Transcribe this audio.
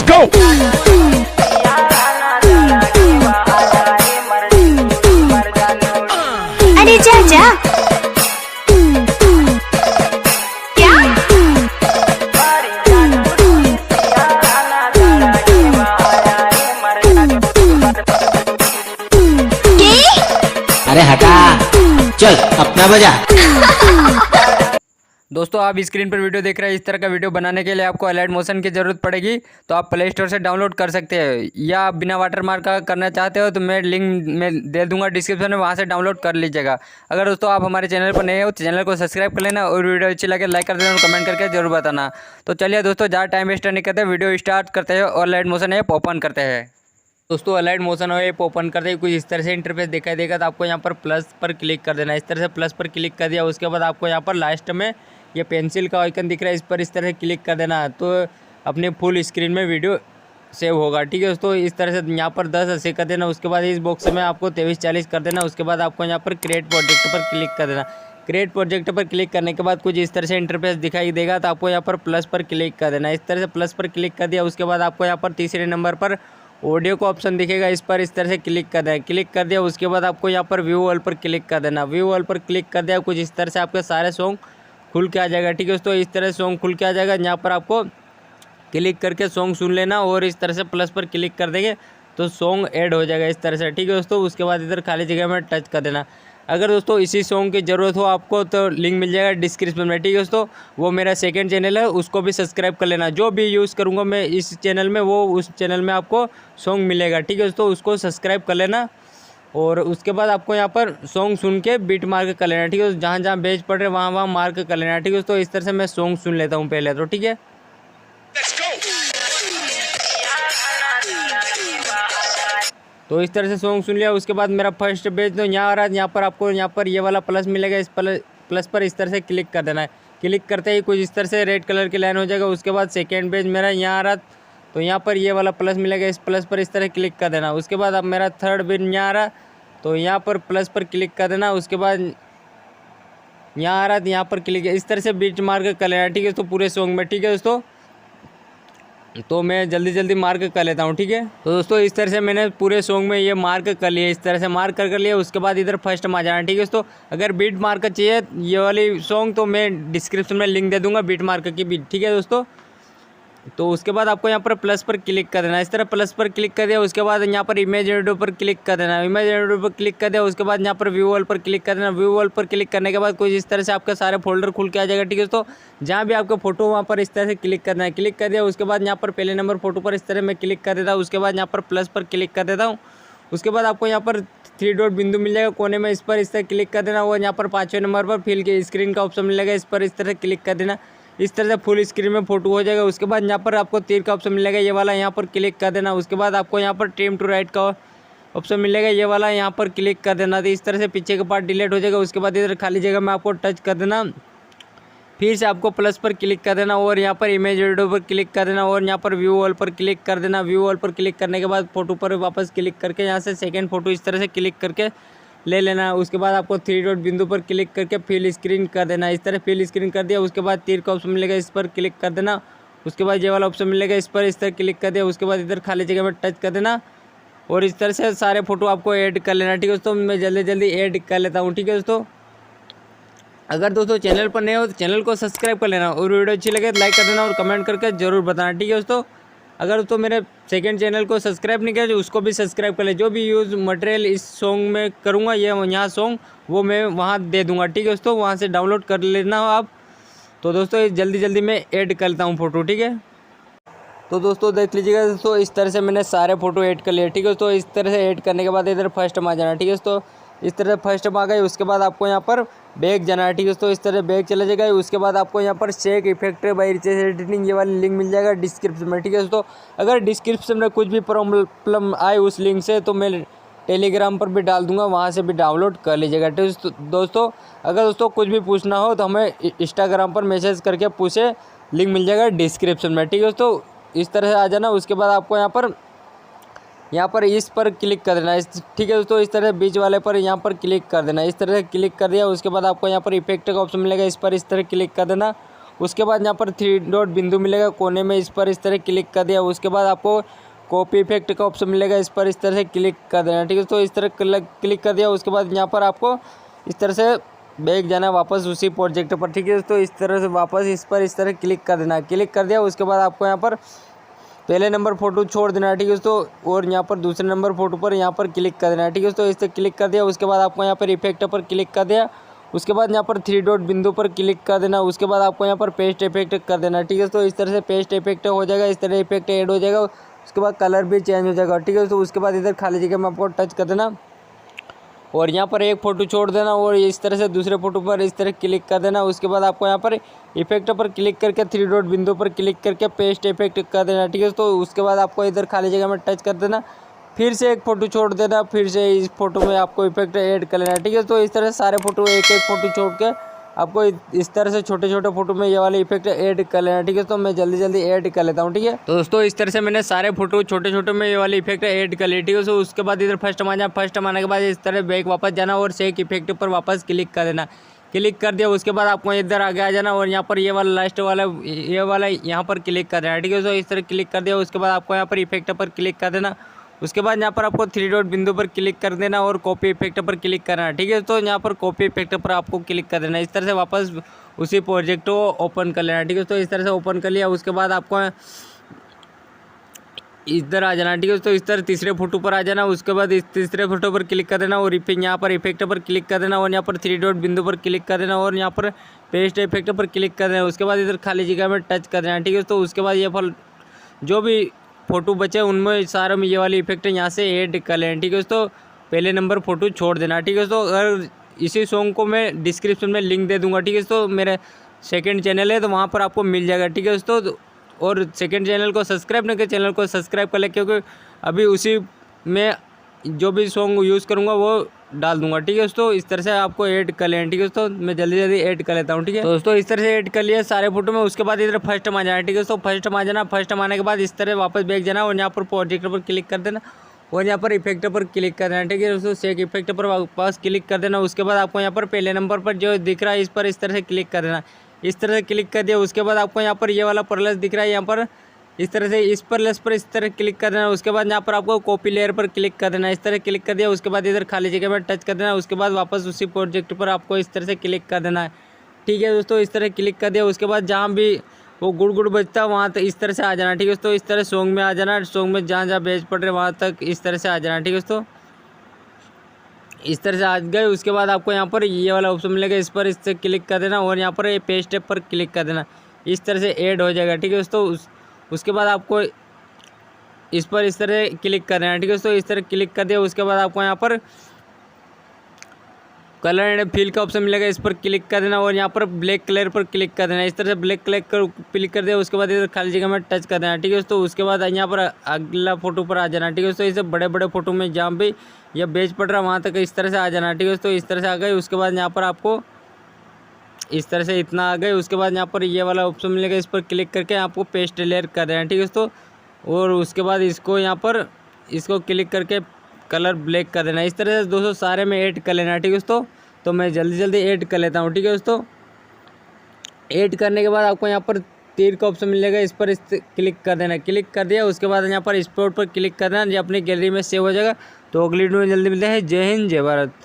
go! अरे जा जा क्या अरे हटा, चल अपना बजा। दोस्तों आप स्क्रीन पर वीडियो देख रहे हैं। इस तरह का वीडियो बनाने के लिए आपको अलाइट मोशन की ज़रूरत पड़ेगी, तो आप प्ले स्टोर से डाउनलोड कर सकते हैं, या आप बिना वाटरमार्क का करना चाहते हो तो मैं लिंक में दे दूंगा डिस्क्रिप्शन में, वहां से डाउनलोड कर लीजिएगा। अगर दोस्तों आप हमारे चैनल पर नए हो तो चैनल को सब्सक्राइब कर लेना, और वीडियो अच्छी लगे लाइक कर देना और कमेंट करके जरूर बताना। तो चलिए दोस्तों, ज़्यादा टाइम वेस्ट नहीं करते, वीडियो स्टार्ट करते हैं और अलाइट मोशन ऐप ओपन करते हैं। दोस्तों अलाइट मोशन ऐप ओपन करते ही कुछ इस तरह से इंटरफेस दिखाई देगा, तो आपको यहाँ पर प्लस पर क्लिक कर देना। इस तरह से प्लस पर क्लिक कर दिया, उसके बाद आपको यहाँ पर लास्ट में ये पेंसिल का आइकन दिख रहा है, इस पर इस तरह से क्लिक कर देना, तो अपने फुल स्क्रीन में वीडियो सेव होगा। ठीक है दोस्तों, इस तरह से यहाँ पर 10 ऐसे कर देना। उसके बाद इस बॉक्स में आपको 2340 कर देना। उसके बाद आपको यहाँ पर क्रिएट प्रोजेक्ट पर क्लिक कर देना। क्रिएट प्रोजेक्ट पर क्लिक करने के बाद कुछ इस तरह से इंटरफेस दिखाई देगा, तो आपको यहाँ पर प्लस पर क्लिक कर देना। इस तरह से प्लस पर क्लिक कर दिया, उसके बाद आपको यहाँ पर तीसरे नंबर पर ऑडियो का ऑप्शन दिखेगा, इस पर इस तरह से क्लिक कर देना। क्लिक कर दिया, उसके बाद आपको यहाँ पर व्यू ऑल पर क्लिक कर देना। व्यू ऑल पर क्लिक कर दिया, कुछ इस तरह से आपके सारे सॉन्ग खुल के आ जाएगा। ठीक है दोस्तों, इस तरह से सॉन्ग खुल के आ जाएगा। यहाँ पर आपको क्लिक करके सॉन्ग सुन लेना, और इस तरह से प्लस पर क्लिक कर देंगे तो सॉन्ग ऐड हो जाएगा इस तरह से। ठीक है दोस्तों, उसके बाद इधर खाली जगह में टच कर देना। अगर दोस्तों इसी सॉन्ग की ज़रूरत हो आपको तो लिंक मिल जाएगा डिस्क्रिप्शन में। ठीक है दोस्तों, वो मेरा सेकंड चैनल है, उसको भी सब्सक्राइब कर लेना। जो भी यूज़ करूँगा मैं इस चैनल में, वो उस चैनल में आपको सॉन्ग मिलेगा। ठीक है दोस्तों, उसको सब्सक्राइब कर लेना, और उसके बाद आपको यहाँ पर सॉन्ग सुन के बीट मार्क कर लेना। ठीक है, जहाँ जहाँ बेच पड़ रहे वहाँ वहाँ मार्क कर लेना। ठीक है दोस्तों, इस तरह से मैं सॉन्ग सुन लेता हूँ पहले तो। ठीक है, तो इस तरह से सॉन्ग सुन लिया। उसके बाद मेरा फर्स्ट पेज तो यहाँ आ रहा है। यहाँ पर आपको यहाँ पर ये वाला प्लस मिलेगा, इस प्लस पर इस तरह से क्लिक कर देना है। क्लिक करते ही कुछ इस तरह से रेड कलर की लाइन हो जाएगा। उसके बाद सेकेंड पेज मेरा यहाँ आ रहा, तो यहाँ पर ये वाला प्लस मिलेगा, इस प्लस पर इस तरह क्लिक कर देना। उसके बाद अब मेरा थर्ड पेज यहाँ आ रहा, तो यहाँ पर प्लस पर क्लिक कर देना। उसके बाद यहाँ आ रहा, तो यहाँ पर क्लिक, इस तरह से बीच मार्क कर लेना। ठीक है, तो पूरे सॉन्ग में। ठीक है दोस्तों, तो मैं जल्दी जल्दी मार्क कर लेता हूँ। ठीक है, तो दोस्तों इस तरह से मैंने पूरे सॉन्ग में ये मार्क कर लिया। इस तरह से मार्क कर लिया, उसके बाद इधर फर्स्ट में आ जाना। ठीक है दोस्तों, अगर बीट मार्क चाहिए ये वाली सॉन्ग, तो मैं डिस्क्रिप्शन में लिंक दे दूँगा बीट मार्क की भी। ठीक है दोस्तों, तो उसके बाद आपको यहाँ पर प्लस पर क्लिक कर देना। इस तरह प्लस पर क्लिक कर दिया, उसके बाद यहाँ पर इमेज एडिटर पर क्लिक कर देना। इमेज एडिटर पर क्लिक कर दिया, उसके बाद यहाँ पर व्यू ऑल पर क्लिक कर देना। व्यू ऑल पर क्लिक करने के बाद कुछ इस तरह से आपके सारे फोल्डर खुल के आ जाएगा। ठीक है दोस्तों, जहाँ भी आपका फोटो वहाँ पर इस तरह से क्लिक करना है। क्लिक कर दिया, उसके बाद यहाँ पर पहले नंबर फोटो पर इस तरह मैं क्लिक कर देता हूँ। उसके बाद यहाँ पर प्लस पर क्लिक कर देता हूँ। उसके बाद आपको यहाँ पर 3 डॉट बिंदु मिल जाएगा कोने में, इस पर इस तरह क्लिक कर देना। और यहाँ पर 5वें नंबर पर फिल के स्क्रीन का ऑप्शन मिलेगा, इस पर इस तरह क्लिक कर देना। इस तरह से फुल स्क्रीन में फोटो हो जाएगा। उसके बाद यहाँ पर आपको तीर का ऑप्शन मिलेगा, ये वाला यहाँ पर क्लिक कर देना। उसके बाद आपको यहाँ पर ट्रिम टू राइट का ऑप्शन मिलेगा, ये वाला यहाँ पर क्लिक कर देना। तो इस तरह से पीछे का पार्ट डिलीट हो जाएगा। उसके बाद इधर खाली जगह में आपको टच कर देना, फिर से आपको प्लस पर क्लिक कर देना, और यहाँ पर इमेज एडिटर पर क्लिक कर देना, और यहाँ पर व्यू ऑल पर क्लिक कर देना। व्यू ऑल पर क्लिक करने के बाद फोटो पर वापस क्लिक करके यहाँ से सेकेंड फोटो इस तरह से क्लिक करके ले लेना। उसके बाद आपको 3 डॉट बिंदु पर क्लिक करके फिल स्क्रीन कर देना। इस तरह फिल स्क्रीन कर दिया, उसके बाद तीर का ऑप्शन मिलेगा, इस पर क्लिक कर देना। उसके बाद ये वाला ऑप्शन मिलेगा, इस पर इस तरह क्लिक कर दिया। उसके बाद इधर खाली जगह में टच कर देना, और इस तरह से सारे फोटो आपको ऐड कर लेना। ठीक है दोस्तों, मैं जल्दी जल्दी ऐड कर लेता हूँ। ठीक है दोस्तों, अगर दोस्तों चैनल पर नए हो तो चैनल को सब्सक्राइब कर लेना, और वीडियो अच्छी लगे तो लाइक कर देना और कमेंट करके जरूर बताना। ठीक है दोस्तों, अगर तो मेरे सेकंड चैनल को सब्सक्राइब नहीं किया तो उसको भी सब्सक्राइब कर ले। जो भी यूज़ मटेरियल इस सॉन्ग में करूँगा, ये यहाँ सॉन्ग वो मैं वहाँ दे दूँगा। ठीक है दोस्तों, वहाँ से डाउनलोड कर लेना आप। तो दोस्तों जल्दी जल्दी मैं ऐड करता हूँ फ़ोटो। ठीक है, तो दोस्तों देख लीजिएगा दोस्तों, इस तरह से मैंने सारे फ़ोटो ऐड कर लिए। ठीक है दोस्तों, इस तरह से ऐड करने के बाद इधर फर्स्ट में आ जाना। ठीक है दोस्तों, इस तरह फर्स्ट में आ गए। उसके बाद आपको यहाँ पर बैक जाना है। ठीक है दोस्तों, इस तरह बैक चले जाएगा। उसके बाद आपको यहाँ पर check effect by riches editing, ये वाली लिंक मिल जाएगा डिस्क्रिप्शन में। ठीक है दोस्तों, अगर डिस्क्रिप्शन में कुछ भी प्रॉब्लम आए उस लिंक से, तो मैं टेलीग्राम पर भी डाल दूंगा, वहाँ से भी डाउनलोड कर लीजिएगा। ठीक है दोस्तों, अगर दोस्तों कुछ भी पूछना हो तो हमें इंस्टाग्राम पर मैसेज करके पूछे, लिंक मिल जाएगा डिस्क्रिप्शन में। ठीक है दोस्तों, इस तरह से आ जाना। उसके बाद आपको यहाँ पर इस पर क्लिक कर देना। ठीक है दोस्तों, इस तरह बीच वाले पर यहाँ पर क्लिक कर देना। इस तरह से क्लिक कर दिया, उसके बाद आपको यहाँ पर इफेक्ट का ऑप्शन मिलेगा, इस पर इस तरह क्लिक कर देना। उसके बाद यहाँ पर 3 डॉट बिंदु मिलेगा कोने में, इस पर इस तरह क्लिक कर दिया। उसके बाद आपको कॉपी इफेक्ट का ऑप्शन मिलेगा, इस पर इस तरह से क्लिक कर देना, ठीक है। तो इस तरह क्लिक कर दिया। उसके बाद यहाँ पर आपको इस तरह से बैक जाना वापस उसी प्रोजेक्ट पर, ठीक है। तो इस तरह से वापस इस पर इस तरह क्लिक कर देना, क्लिक कर दिया। उसके बाद आपको यहाँ पर पहले नंबर फोटो छोड़ देना है, ठीक है। तो और यहाँ पर दूसरे नंबर फोटो पर यहाँ पर क्लिक कर देना है, ठीक है। तो इस तरह क्लिक कर दिया। उसके बाद आपको यहाँ पर इफेक्ट पर क्लिक कर दिया। उसके बाद यहाँ पर 3 डॉट बिंदु पर क्लिक कर देना। उसके बाद आपको यहाँ पर पेस्ट इफेक्ट कर देना, ठीक है। तो इस तरह से पेस्ट इफेक्ट हो जाएगा, इस तरह इफेक्ट ऐड हो जाएगा। उसके बाद कलर भी चेंज हो जाएगा, ठीक है। तो उसके बाद इधर खाली जगह में आपको टच कर देना और यहाँ पर एक फ़ोटो छोड़ देना और इस तरह से दूसरे फोटो पर इस तरह क्लिक कर देना। उसके बाद आपको यहाँ पर इफेक्ट पर क्लिक करके 3 डॉट बिंदु पर क्लिक करके पेस्ट इफेक्ट कर देना, ठीक है। तो उसके बाद आपको इधर खाली जगह में टच कर देना, फिर से एक फ़ोटो छोड़ देना, फिर से इस फोटो में आपको इफेक्ट ऐड कर लेना, ठीक है। तो इस तरह सारे फोटो एक एक फ़ोटो छोड़ के आपको इस तरह से छोटे छोटे फोटो में ये वाले इफेक्ट ऐड कर लेना, ठीक है। तो मैं जल्दी जल्दी ऐड कर लेता हूँ, ठीक है। तो दोस्तों इस तरह से मैंने सारे फोटो छोटे छोटे में ये वाले इफेक्ट ऐड कर लिए, ठीक है। तो उसके बाद इधर फर्स्ट में जाना, फर्स्ट में आने के बाद इस तरह बैक वापस जाना और शेक इफेक्ट पर वापस क्लिक कर देना, क्लिक कर दिया। उसके बाद आपको इधर आगे आ जाना और यहाँ पर ये वाला लास्ट वाला ये वाला यहाँ पर क्लिक कर देना, ठीक है। तो इस तरह क्लिक कर दिया। उसके बाद आपको यहाँ पर इफेक्ट पर क्लिक कर देना। उसके बाद यहाँ पर आपको 3 डॉट बिंदु पर क्लिक कर देना और कॉपी इफेक्ट पर क्लिक करना, ठीक है। तो यहाँ पर कॉपी इफेक्ट पर आपको क्लिक कर देना। इस तरह से वापस उसी प्रोजेक्ट को ओपन कर लेना, ठीक है। तो इस तरह से ओपन कर लिया। उसके बाद आपको इधर आ जाना, ठीक है। तो इस तरह तीसरे फोटो पर आ जाना। उसके बाद इस तीसरे फोटो पर क्लिक कर देना और यहाँ पर इफेक्ट पर क्लिक कर देना और यहाँ पर 3 डॉट बिंदु पर क्लिक कर देना और यहाँ पर पेस्ट इफेक्ट पर क्लिक कर देना। उसके बाद इधर खाली जगह में टच कर देना, ठीक है। तो उसके बाद ये फल जो भी फ़ोटो बचे उनमें सारे में ये वाली इफेक्ट यहाँ से ऐड कर लें, ठीक है। तो पहले नंबर फ़ोटो छोड़ देना, ठीक है। तो अगर इसी सॉन्ग को मैं डिस्क्रिप्शन में लिंक दे दूंगा, ठीक है। तो मेरा सेकंड चैनल है तो वहाँ पर आपको मिल जाएगा, ठीक है। तो और सेकंड चैनल को सब्सक्राइब नहीं किया, चैनल को सब्सक्राइब कर ले, क्योंकि अभी उसी में जो भी सॉन्ग यूज़ करूँगा वो डाल दूंगा, ठीक है। तो इस तरह से आपको ऐड कर लें, ठीक है। तो मैं जल्दी जल्दी ऐड कर लेता हूँ, ठीक है। तो दोस्तों इस तरह से ऐड कर लिया सारे फोटो में। उसके बाद इधर फर्स्ट में आ जाना, ठीक है। तो फर्स्ट में आ जाना, फर्स्ट में आने के बाद इस तरह वापस बैक जाना और यहाँ पर प्रोजेक्ट पर क्लिक कर देना और यहाँ पर इफेक्ट पर क्लिक कर देना, ठीक है। दोस्तों शेक इफेक्ट पर वापस क्लिक कर देना। उसके बाद आपको यहाँ पर पहले नंबर पर जो दिख रहा है इस पर इस तरह से क्लिक कर देना, इस तरह से क्लिक कर दिया। उसके बाद आपको यहाँ पर ये वाला प्लस दिख रहा है, यहाँ पर इस तरह से इस प्लस पर इस तरह क्लिक कर देना। उसके बाद यहाँ पर आपको कॉपी लेयर पर क्लिक कर देना, इस तरह क्लिक कर दिया। उसके बाद इधर खाली जगह में टच कर देना। उसके बाद वापस उसी प्रोजेक्ट पर आपको इस तरह से क्लिक कर देना है, ठीक है दोस्तों। इस तरह क्लिक कर दिया। उसके बाद जहाँ भी वो गुड़ गुड़ बजता है वहाँ तक इस तरह से आ जाना, ठीक है। तो इस तरह सॉन्ग में आ जाना, सॉन्ग में जहाँ जहाँ बेच पड़ रहे वहाँ तक इस तरह से आ जाना, ठीक है दोस्तों। इस तरह से आ गए। उसके बाद आपको यहाँ पर ये वाला ऑप्शन मिलेगा, इस पर इससे क्लिक कर देना और यहाँ पर ये पेस्ट पर क्लिक कर देना, इस तरह से ऐड हो जाएगा, ठीक है दोस्तों। उसके बाद आपको इस पर इस तरह क्लिक कर देना, ठीक है। तो इस तरह क्लिक कर दिया। उसके बाद आपको यहाँ पर कलर एंड फिल का ऑप्शन मिलेगा, इस पर क्लिक कर देना और यहाँ पर ब्लैक कलर पर क्लिक कर देना, इस तरह से ब्लैक कलर पर क्लिक कर दिया। उसके बाद इधर खाली जगह में टच कर देना, ठीक है। तो उसके बाद यहाँ पर अगला फोटो पर आ जाना, ठीक है। तो इसे बड़े बड़े फोटो में जहाँ भी यह बेच पड़ रहा है वहाँ तक इस तरह से आ जाना, ठीक है। तो इस तरह से आ गए। उसके बाद यहाँ पर आपको इस तरह से इतना आ गए। उसके बाद यहाँ पर ये वाला ऑप्शन मिलेगा, इस पर क्लिक करके आपको पेस्ट लेयर कर देना, ठीक है दोस्तों। और उसके बाद इसको यहाँ पर इसको क्लिक करके कलर ब्लैक कर देना, इस तरह से दोस्तों सारे में ऐड कर लेना, ठीक है दोस्तों। तो मैं जल्दी जल्दी ऐड कर लेता हूँ, ठीक है दोस्तों। ऐड करने के बाद आपको यहाँ पर तीर का ऑप्शन मिलेगा, इस पर क्लिक कर देना, क्लिक कर दिया। उसके बाद यहाँ पर एक्सपोर्ट पर क्लिक करना, ये अपनी गैलरी में सेव हो जाएगा। तो अगली वीडियो में जल्दी मिलते हैं। जय हिंद, जय भारत।